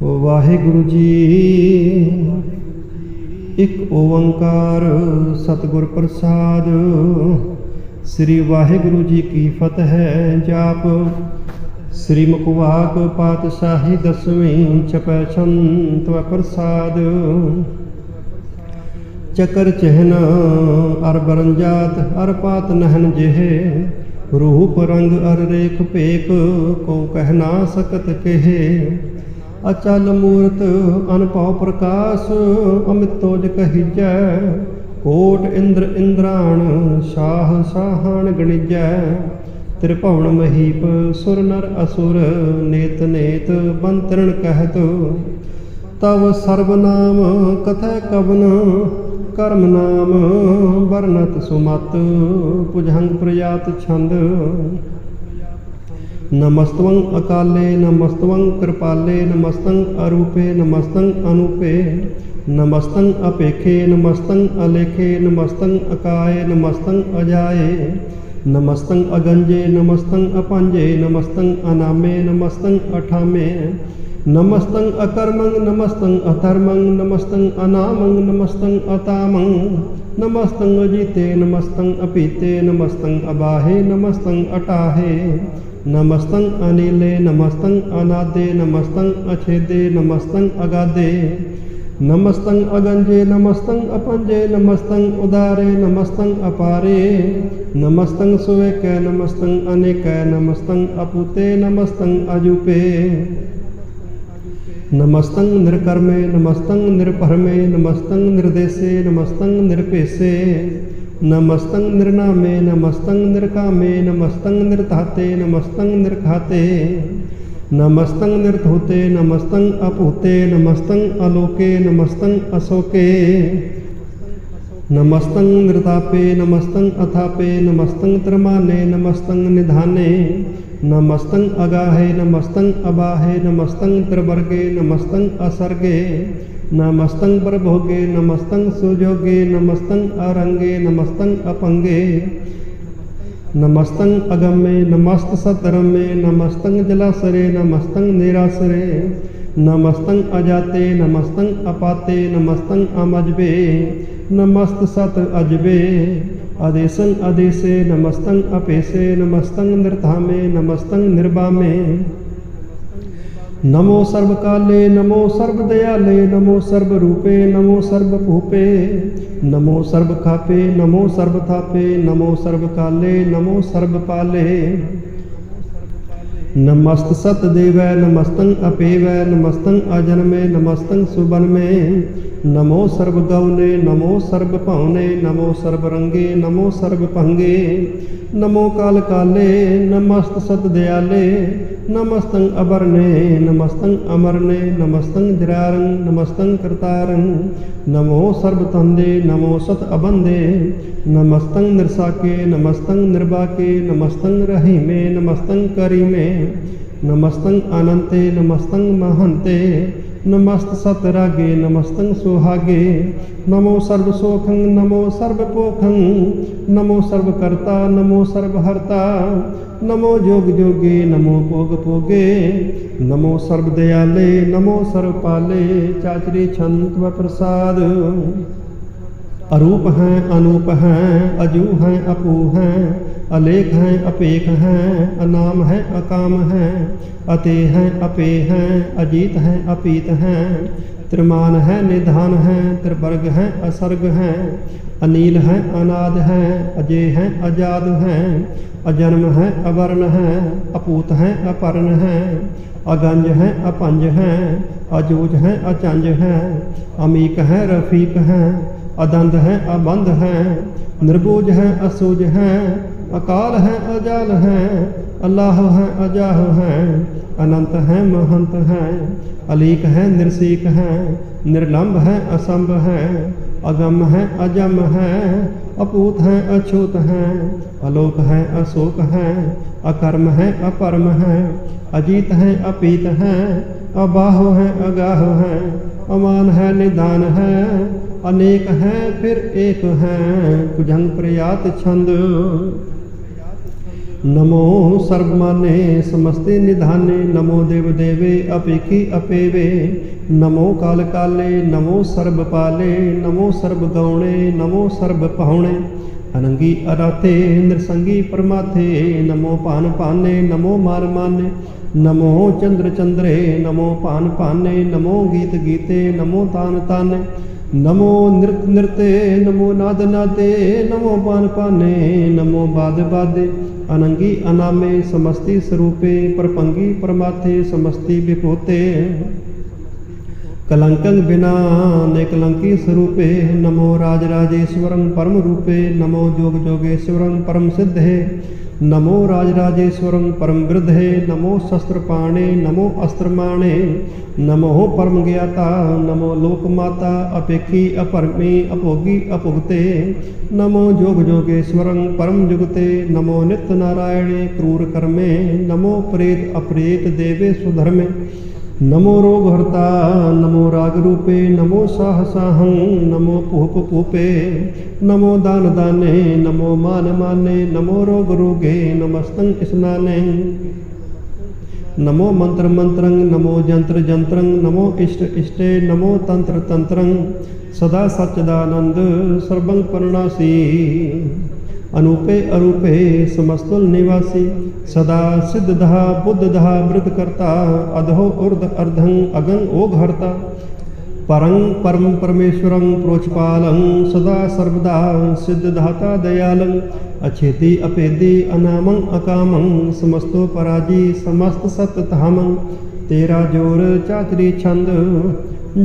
वाहिगुरु जी एक ओंकार सतगुर प्रसाद। श्री वाहिगुरु जी की फतह जाप। श्री मुखवाक पातशाही दसवीं छपै छंत प्रसाद। चकर चहन अर बरंजात अर पात नहन जेहे। रूप रंग अर रेख पेक को कहना सकत केहे। अचल मूर्त अनपौ प्रकाश अमितोज कहिजै। कोट इंद्र इंद्राण शाह शाहान गणिजै। त्रिभुवन महीप सुर नर असुर नेत नेत बंतरण कहत। तव सर्वनाम कथय कवन कर्म नाम वर्णत सुमत। पुजंग प्रयात छंद। नमस्तवं अकाले नमस्तवं कृपाले नमस्तं अरूपे नमस्तं अनूपे। नमस्तं अपेखे नमस्तं अलेखे नमस्तं अकाये नमस्तं अजाये। नमस्तं अगंजे नमस्तं अपंजे नमस्तं अनामे नमस्तं अठामे। नमस्तं अकर्मं नमस्तं अधर्मं नमस्तं अनामं नमस्तं अतामं। नमस्तं अजीते नमस्तं अपीते नमस्तं अबाहे नमस्तं अटाहे। नमस्तं अनिले नमस्तं अनादे नमस्तं अछेदे नमस्तं अगाधे। नमस्तं अगंजे नमस्तं अपंजे नमस्तं उदारे नमस्तं अपारे। नमस्तं सुवेक नमस्तं अनेक नमस्तं अपूते नमस्तं अजूपे। नमस्तं निर्कर्मे नमस्तं निर्भरमे नमस्तं निर्देशे नमस्तं निरपेशे। नमस्तं निर्नामे नमस्तं निर्कामे नमस्तं निर्धाते नमस्तं निर्घाते। नमस्तं निर्धूते नमस्तं अपूते नमस्तं अलोके नमस्तं अशोके। नमस्तं निर्तापे नमस्तं अथापे नमस्तं त्रिमाने नमस्तं निधाने। नमस्तं अगाहे नमस्तं अबाहे नमस्तं त्रिवर्गे नमस्तं असर्गे। नमस्तं प्रभोगे नमस्तं सुजोगे नमस्तं अरंगे नमस्तं अपंगे। नमस्तं अगम्ये नमस्त सतरम्ये नमस्तं जलासरे नमस्तं निरासरे। नमस्तं अजाते नमस्तं अपाते नमस्तं अमजबे। नमस्त सत अजबे। आदेशं आदेशे नमस्तं अपेशे नमस्तं निर्धामे नमस्तं निर्वामे। नमो सर्वकाले नमो सर्वदयाले नमो सर्वरूपे नमो सर्वभूपे। नमो सर्वखापे नमो सर्वथापे नमो सर्वकाले नमो सर्वपाले। नमस्त सतदेवै नमस्तं अपेवै नमस्तं अजन्मे नमस्तं सुबन्मे। नमो सर्वगौने नमो सर्वभवने नमो सर्वरंगे नमो सर्वभंगे। नमो काल काले नमस्त सतदयाले नमस्तं अबरने नमस्तं अमरने नमस्तं जरारं नमस्तं कर्तारं। नमो सर्वतंदे नमो सत अबंदे नमस्तं निर्साके नमस्तं निर्बाके नमस्तं रहीमे नमस्तं करीमे। नमस्तं अनंते नमस्तं महंते नमस्त सतरागे नमस्तं सुहागे। नमो सर्वसोखं नमो सर्वपोखं नमो सर्वकर्ता नमो सर्वहर्ता। नमो जोग जोगे नमो भोग भोगे नमो सर्वदयाले नमो सर्वपाले। चाचरी छंत व प्रसाद। अरूप हैं अनूप हैं अजू हैं अपू हैं। अलेख हैं अपेख हैं अनाम हैं अकाम हैं। अते हैं अपे हैं अजीत हैं अपीत हैं। त्रिमान हैं निधान हैं त्रिवर्ग हैं असर्ग हैं। अनील हैं अनाद हैं अजय हैं अजाद हैं। अजन्म हैं अवर्ण हैं अपूत हैं अपर्ण हैं। अगंज हैं अपंज हैं अजूज हैं अचंज हैं। अमीक हैं रफीक हैं अदंध हैं अबंध हैं। निर्बूज हैं असूज हैं अकाल हैं अजाल हैं। अल्लाह हैं अजाह हैं अनंत हैं महंत हैं। अलीक हैं निर्सीक हैं निर्लंब हैं असंभ हैं। अगम हैं अजम हैं अपूत हैं अछूत हैं। अलोक हैं अशोक हैं अकर्म हैं अपरम हैं। अजीत हैं अपीत हैं अबाहो हैं अगाह हैं। अमान है निदान है अनेक हैं फिर एक हैं। कुजंग प्रयात छंद। नमो सर्वमाने समस्ते निधाने नमो देव देवे अपेखी अपेवे नमो काल काले नमो सर्वपाले नमो सर्वगौणे नमो सर्वपहुणे अनंगी अराथे नृसंगी परमाथे नमो पान पाने नमो मान माने नमो चंद्र चंद्रे नमो पान पाने नमो गीत गीते नमो तान ताने नमो नृत्य नृत्य नमो नाद नादे नमो पान पाने नमो बाद बादे अनंगी अनामे समस्ती स्वरूपे परपंगी परमाथे समस्ती विपोते कलंकं बिना निकलंकी स्वरूपे नमो राजराजेश्वरं परम रूपे नमो जोग जोगेश्वरं परम सिद्धे नमो राजराजेश्वरं परम वृद्धे नमो शस्त्रपाणे नमो अस्त्रमाणे नमो परम ज्ञाता नमो लोकमाता अपेक्षी अपरमे अपोगी अपुगते नमो जोग जोगेश्वरं परम जुगते नमो नित्य नारायणे क्रूर कर्मे नमो प्रेत अप्रेत देवे सुधर्मे नमो रोग हरता नमो राग रूपे नमो साह साहं नमो पूप पूपे नमो दान दाने नमो मान माने नमो रोग रोगे नमस्तं स्नाने नमो मंत्र मंत्रं नमो जंत्र जंत्रं नमो इष्ट इष्टे नमो तंत्र तंत्रं सदा सच्चिदानंद सर्वं परणासी अनूपे अरूपे समस्तुल निवासी सदा सिद्धधा बुद्धधा वृद्धकर्ता अधो ऊर्ध अर्धं अगं ओघर्ता परं परम परमेश्वरं प्रोचपालं सदा सर्वदा सिद्धधाता दयालं अछेति अपेदि अनामं अकामं समस्तो पराजी समस्त सतधामं तेरा जोर चातरी छंद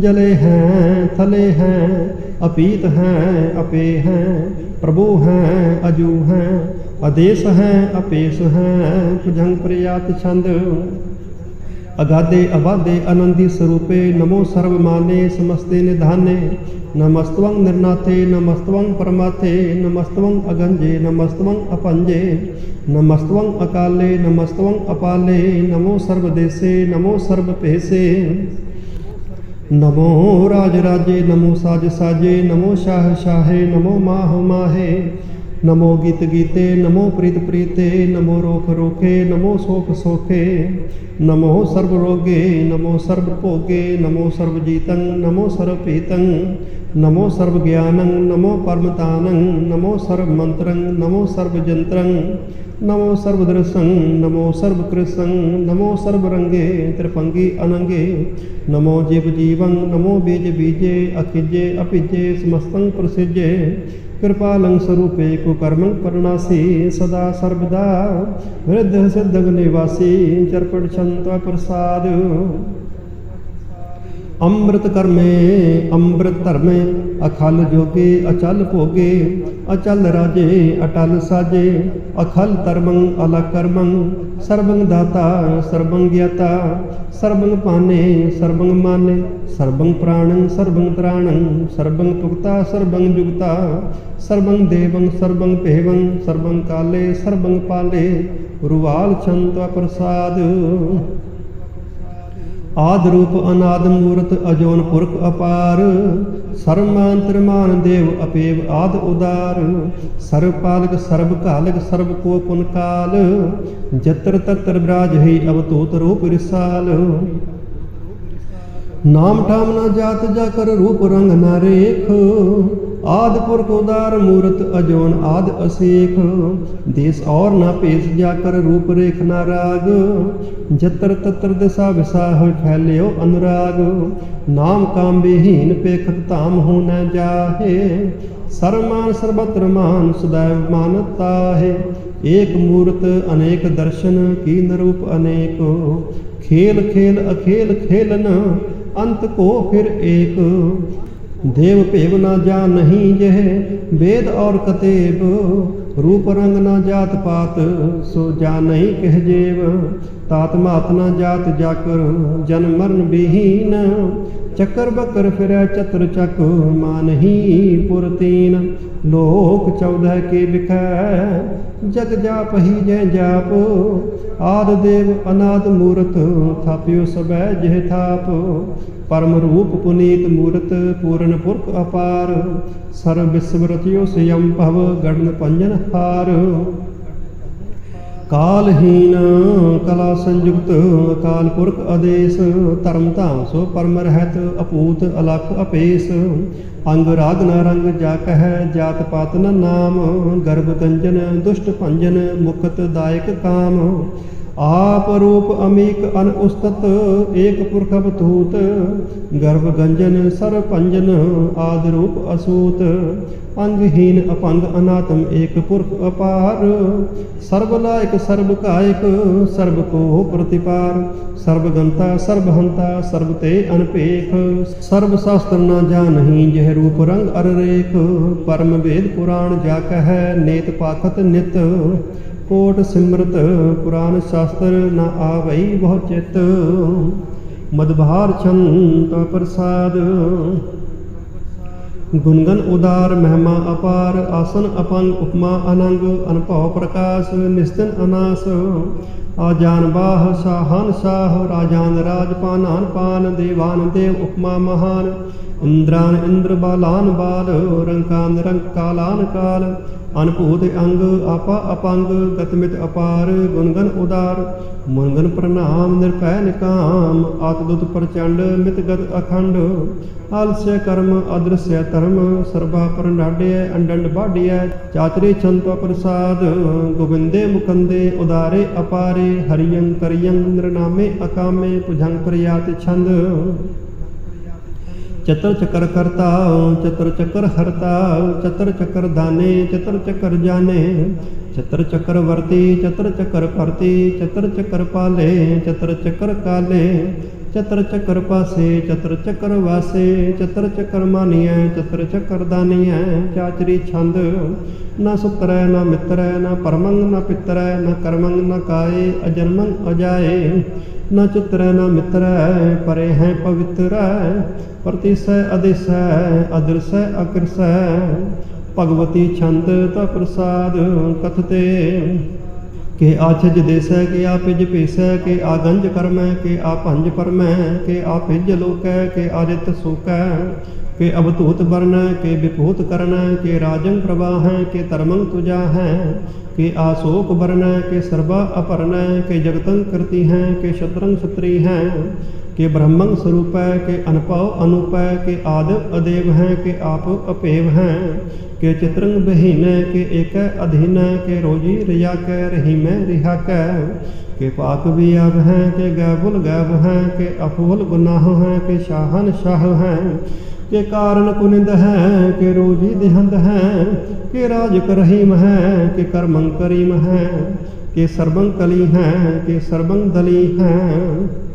जले हैं थले हैं अपीत हैं अपे हैं प्रभु हैं अजू हैं आदेश हैं अपेश हैं भुजंग प्रयात छंद अगाधे अबाधे आनंदी स्वरूपे नमो सर्वमाने समस्ते निधाने नमस्तवं निर्नाथे नमस्तवं परमाथे नमस्तवं अगंजे नमस्तवं अपंजे नमस्तवं अकाले नमस्तवं अपाले नमो सर्वदेशे नमो सर्वपेशे नमो राज राजे नमो साज साजे नमो शाह शाहे नमो माह माहे नमो गीत गीते नमो प्रीत प्रीते नमो रोख रोखे नमो शोक सोखे नमो सर्व रोगे नमो सर्व भोगे नमो सर्वजीतं नमो सर्वपीतं नमो सर्वज्ञानं नमो परमतानं नमो सर्वमंत्रं नमो सर्वजंत्रं नमो सर्वदृशं नमो सर्वकृशं नमो सर्वरंगे त्रिपंगी अनंगे नमो जीव जीवं नमो बीज बीजे अखिजे अपिजे समस्तं प्रसिजे कृपालं स्वरूपे कुकर्मं परणासी सदा सर्वदा वृद्ध सिद्ध निवासी चरपट छंत प्रसाद अमृत कर्मे अमृत धर्मे अखल जोगे अचल भोगे अचल राजे अटल साजे अखल धर्मं अलग कर्मं सर्वं दाता सर्वं ज्ञाता सर्वं पाने सर्वं माने सर्वं प्राणं सर्वं त्राणं सर्वं पुक्ता सर्वं जुगता सर्वं देवं सर्वं पेवं सर्वं काले सर्वं पाले रुवाल छंत प्रसाद आद रूप अनाद मूर्त अजोन पुरख अपार सर्वमांतरमान देव अपेव आद उदार सर्वपालक सर्वकालक सर्व को पुन काल जत्र तत्र विराज ही अवतूत रूप रिसाल नाम ठाम न जात जाकर रूप रंग न रेख आद पुरख उदार मूर्त अजोन आद असेख देश और न पेश जाकर रूप रेख न राग जत्र तत्र दिशा विसा हो फैल्यो अनुराग नाम काम विहीन पेखत ताम हो न जाहे सर्वमान सर्वत्र मान सदैव मानता है एक मूर्त अनेक दर्शन कीन रूप अनेक खेल खेल अखेल खेलन अंत को फिर एक देव पेव न जा नहीं यह वेद और कतेब रूप रंग न जात पात सो जा नहीं कह जेव तात मात न जात जाकर जन मरण विहीन चक्कर बकर फिर चतर चक मान ही पुरतीन लोक 14 के बिखै जग जाप ही जय जाप आद देव अनाद मूर्त थाप्यो सबै जह थाप परम रूप पुनीत मूर्त पूर्ण पुरख अपार सर्व विश्व रचियो स्वयं भव गण पंजन हार कालहीन कला संयुक्त अकाल पुरख आदेश धर्म धाम सो परम रहत अपूत अलख अपेस अंग राग न रंग जा कह जात पात न नाम गर्भ गंजन दुष्ट भंजन मुक्त दायक काम आप रूप अमीक अन उस्तत एक पुरख अवधूत गर्भ गंजन सर पंजन आद रूप असूत अंगहीन अपंग अनात्म एक पुरख अपार सर्वलायक सर्व कायक सर्व को प्रतिपार सर्वगंता सर्वहंता सर्वते अनपेख सर्व शास्त्र न जानही जह रूप रंग अर रेख परम वेद पुराण जा कह नेत पाखत नित कोट सिमरत पुराण शास्त्र न आवई बहु चित मदभार छंत प्रसाद गुणगन उदार महिमा अपार आसन अपंग उपमा अनंग अनभव प्रकाश निस्तिन अनास आजान बाह शाहान शाह राजान राजपानान पान देवान देव उपमा महान इंद्रान इंद्र बालान बाल रंकान रंग कालान काल अनभूत अंग आपा अपंग गतमित अपार गुणगन उदार मुनगन प्रणाम निरपै निकाम आतदुत प्रचंड मितगत अखंड आलस्य कर्म अदृश्य धर्म सर्वा परनाड्य अंडंड बाड्य चातरे छंत प्रसाद गोविंदे मुकंदे उदारे अपारे हरियं करियं नृनामे अकामे पुजंग प्रयाति छंद चतर चकर करता चतर चकर हरता चतर चकर दाने चतर चकर जाने चतर चकर वर्ती चतर चकर परती चतर चकर पाले चतर चकर काले चतर चकर पासे चतर चकर वासे चतर चकर मानिय चतर चकर दानिय चाचरी छंद न सुतर न मित्र न परमंग न पितर न कर्मंग न काये अजन्मंग अजाए न चित्र न मित्र परे हैं पवित्र प्रतिशय अधिशय अदृश्य अकृशय भगवती छंद त प्रसाद कथते के आछज देश के आपिज पेश के आगंज कर्म के आपंज परम के आपिज लोक के आदित्य सुक के अवतूत वर्ण के विभूत कर्ण के राजंग प्रवाह के तरमंग तुजा है के आशोक वर्ण के सर्वा अपर्ण के जगतंग कृति हैं के शत्रंग क्षत्रि हैं के ब्रह्मंग स्वरूप के अनपव अनुप के आद अदेव हैं के आप अपेव हैं के चित्रंग बहीन के एक अधीन के रोजी रिया के रही में रिहा के पाक भी अब हैं के गैबुल गैब हैं के अफूल गुनाह हैं के शाहन शाह हैं के कारण कुनिंद हैं के रोजी दिहंद हैं के राज करहीम हैं के कर्मंग करीम हैं के सर्वंग कली हैं के सर्वंग दली हैं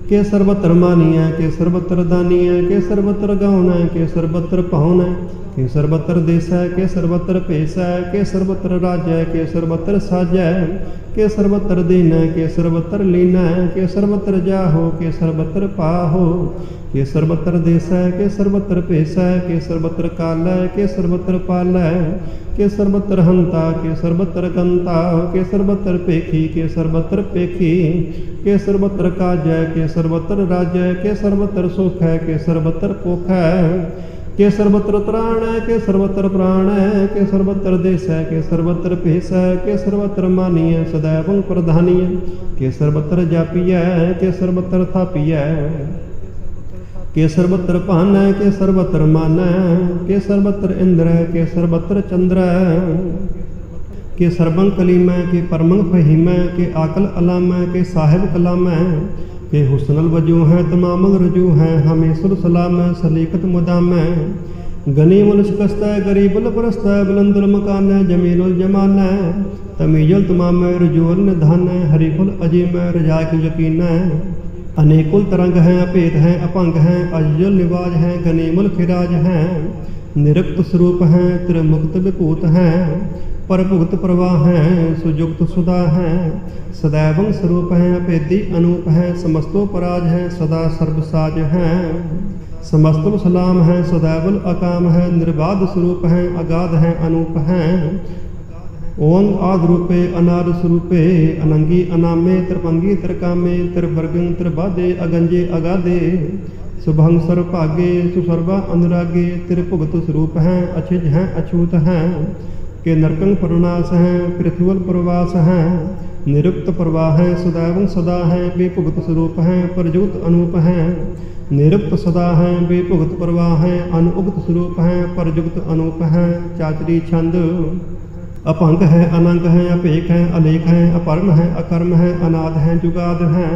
के सर्वत्र मानिय के सर्वत्र दानिय के सर्वत्र गौन के सर्वत्र पौन के सर्वत्र देश के सर्वत्र पेश के सर्वत्र राज्य के सर्वत्र साजय के सर्वत्र दीन के सर्वत्र लीन के सर्वत्र जाहो के सर्वत्र पाहो के सर्वत्र देश के सर्वत्र पेश के सर्वत्र काल के सर्वत्र पाल के सर्वत्र हंता के सर्वत्र गंता के सर्वत्र पेखी के सर्वत्र पेखी के सर्वत्र काजय के सर्वत्र राज्य के सर्वत्र सुख है के सर्वत्र पोख है के सर्वत्र त्राण के सर्वत्र प्राण के सर्वत्र देश के सर्वत्र पेश के सर्वत्र मानीय सदैव प्रधानीय के सर्वत्र जापीय के सर्वत्र थापीय के सर्वत्र पान के सर्वत्र मान के सर्वत्र इंद्र के सर्वत्र चंद्र के सर्वंग कलीम के परमंग फहीम के आकल अलाम के साहिब कलाम के हुस्नल वजू हैं तमाम रजू हैं हमेशुल सलाम सलीकत मुदाम गनीमुल शिकस्त गरीबुल परस्त बुलंदुल मकान जमीलुल जमान तमीजुल तमाम रजूल निधान हरीफुल अजीम रजाक यकीन अनेकुल तरंग हैं अपेत हैं अपंग हैं अजुल निवाज हैं गनीमुल फिराज हैं निरुक्त स्वरूप हैं त्रिमुक्त विभूत हैं परभुक्त प्रवाह हैं सुजुक्त सुधा हैं सदैवं स्वरूप हैं अपेदी अनूप हैं समस्तो पराज हैं सदा सर्वसाज हैं समस्तुल सलाम हैं सदैवल अकाम हैं निर्बाध स्वरूप हैं अगाध हैं अनूप हैं ओंग आद रूपे अनाद स्वरूपे अनंगी अनामे त्रिपंगी त्रिकामे त्रिवर्गं त्रिबादे अगंजे अगाधे शुभंग सर्वभागे सुसर्वा अनुरागे त्रिभुगत स्वरूप हैं अछिज हैं अछूत हैं के नरकं प्रनाश है पृथ्वीवल प्रवास है निरुक्त प्रवाह है सदैवं सदा है बेभुगत स्वरूप है परजुगत अनूप है निरुक्त सदा है बेभुगत प्रवाह है अनुगत स्वरूप है परजुगत अनूप है चाचरी छंद अपंग है अनंग है अपेक है अलेख है अपर्ण है अकर्म है अनाद है जुगाद है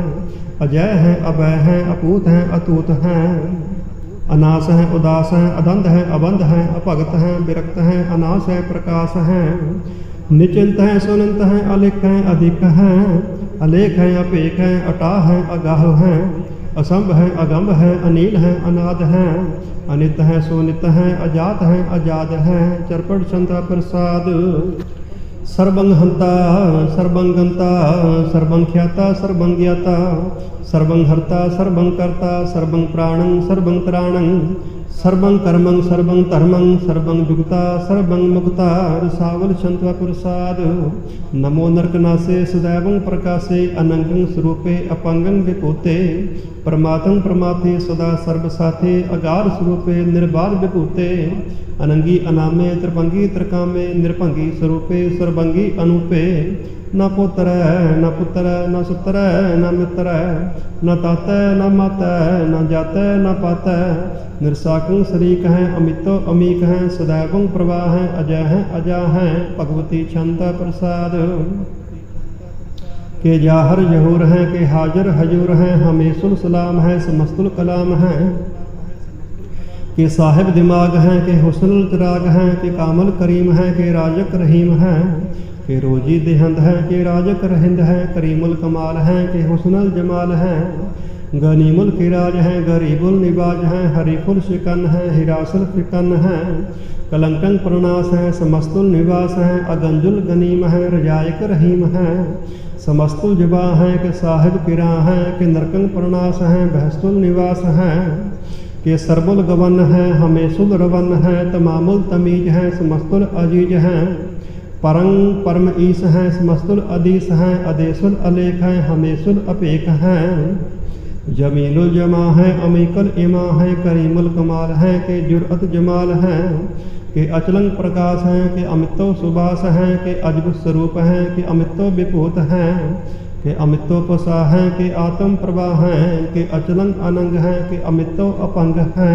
अजय है अभय है अपूत है अतूत है अनास है उदास है अदंध है अबंध है अपगत है विरक्त है अनास है प्रकाश है निचिंत है सुनंत है अलिख है अधिक है अलेख है अपेक है अटा है अगाह है असंभ है अगम्भ है अनील है अनाद है अनित है सुनित है अजात है अजाद है चरपट संता प्रसाद सर्वं हंता सर्वं गंता सर्वं ख्याता सर्वं ज्ञाता सर्वं हर्ता सर्वं कर्ता सर्वं प्राणं सर्वं त्राणं सर्वं कर्मं सर्वं धर्मं सर्वं जुगता सर्वं मुक्ता रसावल संत्वा प्रसाद नमो नरकनासे सदैवं प्रकाशे अनंगं स्वरूपे अपंगं विभूते परमात्म प्रमाथे सदा सर्वसाथे अगार स्वरूपे निर्बाध विभूते अनंगी अनामे त्रिभंगी त्रिकामे निरभंगी स्वरूपे सर्वंगी अनूपे न पुत्र न पुत्र न सुत्र न मित्र न तात न मात न जात न पात निरसाकं शरीक है अमितो अमीक है सदैवं प्रवाह है अजय है अजा है भगवती छंद प्रसाद के जाहर जहूर है के हाजर हजूर है हमेशुल सलाम है समस्तुल कलाम है के साहिब दिमाग है के हुस्नुल चिराग है के कामल करीम है के राजक रहीम है के रोजी देहंद है के राजक रहिंद है करीमुल कमाल है के हुस्नुल जमाल है गनीमुल किराज है गरीबुल निबाज है हरीफुल शिकन है हिरासुल फिकन है कलंकन प्रनाश है समस्तुल निवास है अगंजुल गनीम है रजायक रहीम है समस्तुल जबा है के साहिब किरा है के नरकंग प्रनाश है बहस्तुल निवास है के सरबुल गवन है हमेशुल रवन है तमामुल तमीज है समस्तुल अजीज है परंग परम ईस है समस्तुल अदीस है अदेशुल अलेख है हमेशुल अपेक है जमीनुल जमा है अमीकल इमा है करीमुल कमाल है के जुरअत जमाल है के अचलंग प्रकाश है के अमितो सुबास है के अजब स्वरूप है के अमितो विभूत है के अमितो पसा है के आत्म प्रवाह है के अचलंग अनंग है के अमितो अपंग है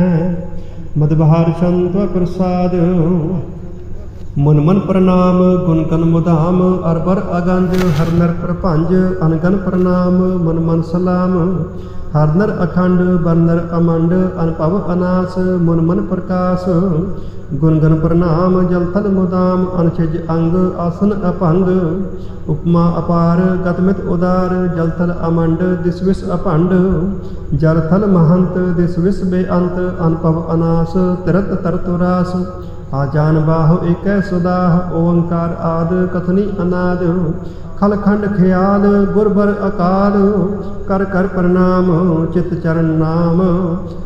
मदबहार संत प्रसाद मन मन प्रणाम गुणकन मुदाम अरबर अगंज हर नर प्रपंज अनगन प्रणाम मन मन सलाम हर नर अखंड बरनर अमंड अनपव अनास मन मन प्रकाश गुणगन प्रणाम जलथल मुदाम अनछज अंग आसन अपंग उपमा अपार गतमित उदार जलथल अमंड दिसविस अपंड जलथल महंत दिसविस बेअंत अनपव अनास तिरत तरतुरास आजान बाहु एक सुदाह ओंकार आद कथनी अनाद खलखंड ख्याल गुरबर अकाल कर कर प्रणाम चित चरण नाम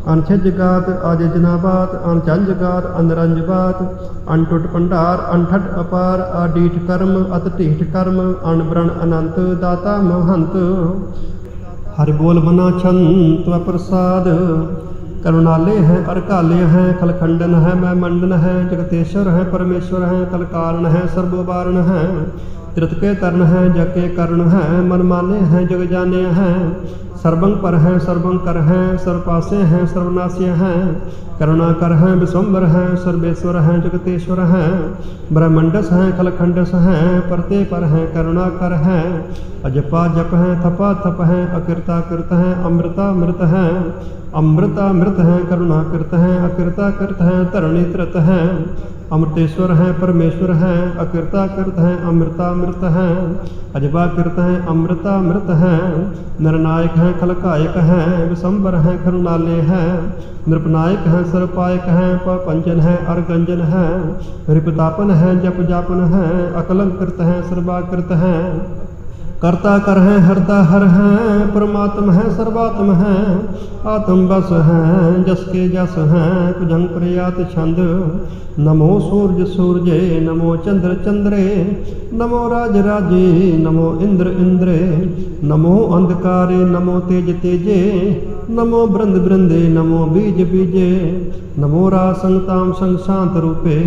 अनछज गात आज जनाबात अनचंज गात अनरंज बात अनटुट पंडार अनठट अपार अडीठ कर्म अतटीठ कर्म अनब्रण अनंत दाता महंत हरि बोल बना छंत प्रसाद करुणालय है अरकालय है खलखंडन है मैं मंडन है जगतेश्वर है परमेश्वर है कल कारण है सर्ववारण है त्रित के तरण है जग के कर्ण है मनमाने हैं जग जाने हैं सर्वं पर है सर्वं कर है सर्वपासे हैं सर्वनाश्य हैं करुणाकर है विश्वम्बर है सर्वेश्वर है जगतेश्वर है ब्रह्मंडस है खलखंडस है परते पर है करुणाकर है अजपा जप है थपा थप है अकृता कृत है अमृता मृत है अमृता मृत है करुणा कृत है अकृता कृत है तरुणी त्रत है अमृतेश्वर है परमेश्वर है अकृता कृत है अमृता मृत है अजबा कृत है अमृता मृत है नरनायक है खलकायक है विशंबर है करुणालय है नृपनायक है सर्वपायक है पंचन है अर्गंजन है रिपतापन है जप जापन है अकलंकृत है सर्वाकृत है कर्ता कर है हरता हर है परमात्म है सर्वात्म है आत्म बस है जस के जस है कुजंग प्रयात छंद नमो सूर्य सूर्ये नमो चंद्र चंद्रे नमो राज राजे नमो इंद्र इंद्रे नमो अंधकारे नमो तेज तेजे नमो बृंद बृंदे नमो बीज बीजे नमो रा संगताम संग शांत रूपे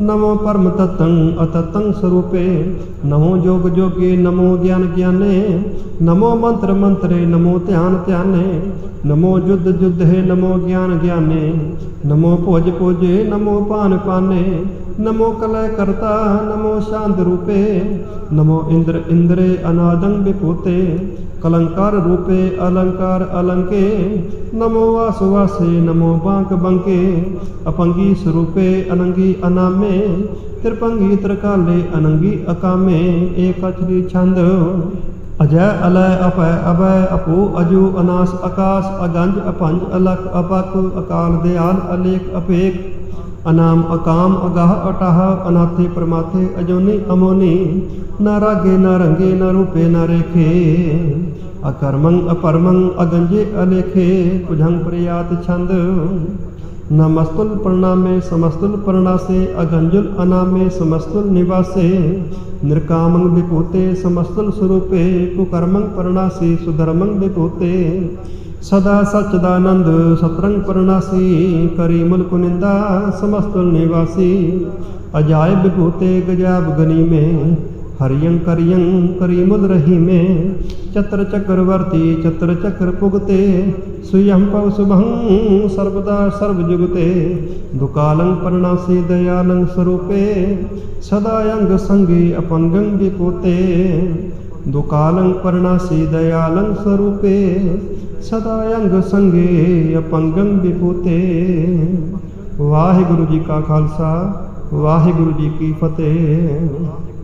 नमो परम तत्तं अतत्तं स्वरूपे, नमो जोग जोगे, नमो ज्ञान ज्ञाने, नमो मंत्र मंत्रे, नमो ध्यान ध्याने, नमो युद्ध युद्धे, नमो ज्ञान ज्ञाने, नमो भोज भोजे, नमो पान पाने, नमो कलय कर्ता, नमो शांत रूपे, नमो इंद्र इंद्रे अनादं विभूते, कलंकार रूपे अलंकार अलंके, नमो वास वासे, नमो बांक बंके, अपंगी स्वरूपे अनंगी अनामे, त्रिपंगी त्रिकाले अनंगी अकामे, एक अक्षरी छंद। अजय अलय अपय अभय अपो अजो अनास आकाश अगंज अपंज अलख अपक अकाल दयाल अलेख अपेक, अनाम अकाम अगाह अटाह अनाथे प्रमाथे अजोनि अमोनि, न रागे न रंगे न रूपे न रेखे, अकर्मं अपरमं अगंजे अलेखे, कुजंग प्रयात छंद। नमस्तुल प्रणामे समस्तुल प्रणासे, अगंजुल अनामे समस्तुल निवासे, निर्कामं विभूते समस्तुल स्वरूपे, कुकर्मं प्रणासी सुधर्मं विभूते, सदा सच्चिदानंद सतरंग प्रणासी, करी मुल कुनिंदा समस्तुल निवासी, अजाय विभूते गजाब गनी में, हरियं करियं करीमुल रही में, चत्र चक्रवर्ती चत्र चक्र पुगते, सुयं पव शुभं सर्वदा सर्वजुगते, दुकालं प्रणासी दयालं स्वरूपे, सदायंग संगे अपंगं विभूते, दुकालं प्रणासी दयालं स्वरूपे, सदायंग संगे अपंगं विभूते। वाहिगुरु जी का खालसा, वाहिगुरु जी की फतेह।